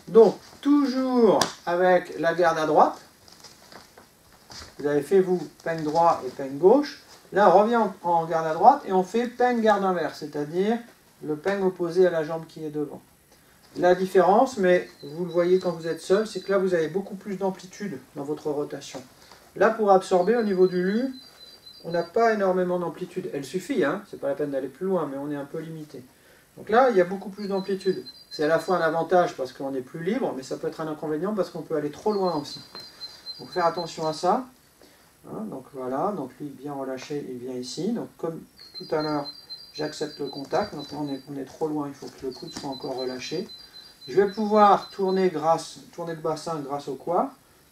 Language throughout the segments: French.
Donc, toujours avec la garde à droite. Vous avez fait, vous, peigne droit et peigne gauche. Là, on revient en garde à droite et on fait peigne garde inverse, c'est-à-dire le peigne opposé à la jambe qui est devant. La différence, mais vous le voyez quand vous êtes seul, c'est que là, vous avez beaucoup plus d'amplitude dans votre rotation. Là, pour absorber au niveau du lu, on n'a pas énormément d'amplitude. Elle suffit, hein, c'est pas la peine d'aller plus loin, mais on est un peu limité. Donc là, il y a beaucoup plus d'amplitude. C'est à la fois un avantage parce qu'on est plus libre, mais ça peut être un inconvénient parce qu'on peut aller trop loin aussi. Donc faire attention à ça. Hein, donc voilà, donc lui bien relâché, il vient ici. Donc comme tout à l'heure, j'accepte le contact. Donc là, on est trop loin, il faut que le coude soit encore relâché. Je vais pouvoir tourner le bassin grâce au quoi.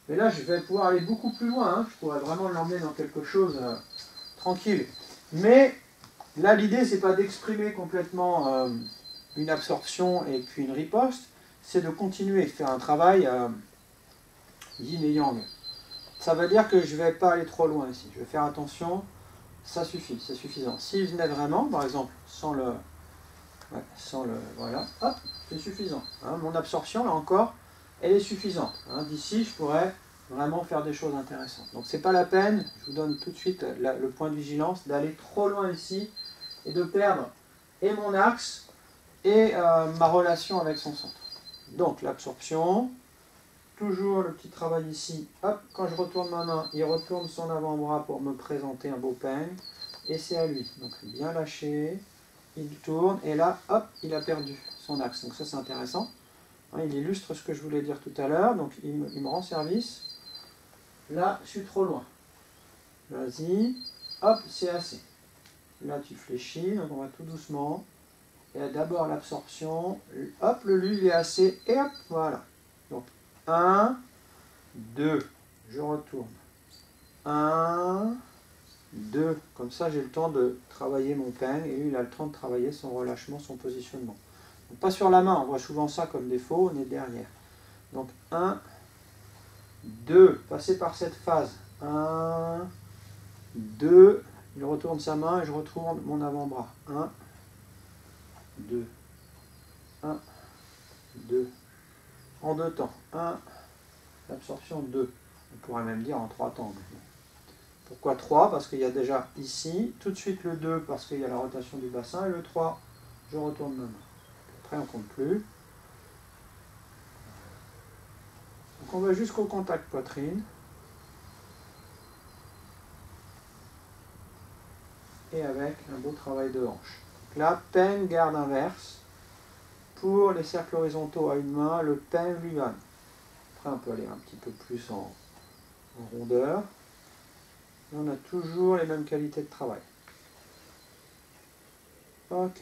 Mais là, je vais pouvoir aller beaucoup plus loin. Hein. Je pourrais vraiment l'emmener dans quelque chose tranquille. Mais là, l'idée, c'est pas d'exprimer complètement une absorption et puis une riposte. C'est de continuer, de faire un travail yin et yang. Ça veut dire que je ne vais pas aller trop loin ici. Je vais faire attention. Ça suffit, c'est suffisant. S'il venait vraiment, par exemple, voilà, hop, c'est suffisant. Hein, mon absorption, là encore, elle est suffisante. Hein, d'ici, je pourrais vraiment faire des choses intéressantes. Donc, c'est pas la peine, je vous donne tout de suite le point de vigilance, d'aller trop loin ici et de perdre et mon axe et ma relation avec son centre. Donc, l'absorption, toujours le petit travail ici. Hop, quand je retourne ma main, il retourne son avant-bras pour me présenter un beau peigne. Et c'est à lui. Donc, bien lâché. Il tourne et là, hop, il a perdu son axe. Donc ça, c'est intéressant. Hein, il illustre ce que je voulais dire tout à l'heure. Donc il me rend service. Là, je suis trop loin. Vas-y. Hop, c'est assez. Là, tu fléchis. Donc on va tout doucement. Et d'abord l'absorption. Hop, le lu, il est assez. Et hop, voilà. Donc 1, 2. Je retourne. 1, 2, comme ça j'ai le temps de travailler mon peigne et lui il a le temps de travailler son relâchement, son positionnement. Donc, pas sur la main, on voit souvent ça comme défaut, on est derrière. Donc 1, 2, passez par cette phase. 1, 2, il retourne sa main et je retourne mon avant-bras. 1, 2, 1, 2, en deux temps. 1, l'absorption 2. On pourrait même dire en 3 temps. Pourquoi 3? Parce qu'il y a déjà ici, tout de suite le 2 parce qu'il y a la rotation du bassin, et le 3, je retourne ma main. Après on ne compte plus. Donc on va jusqu'au contact poitrine. Et avec un beau travail de hanche. Donc là, peigne, garde inverse. Pour les cercles horizontaux à une main, le peigne Luan. Après on peut aller un petit peu plus en rondeur. Et on a toujours les mêmes qualités de travail. Ok.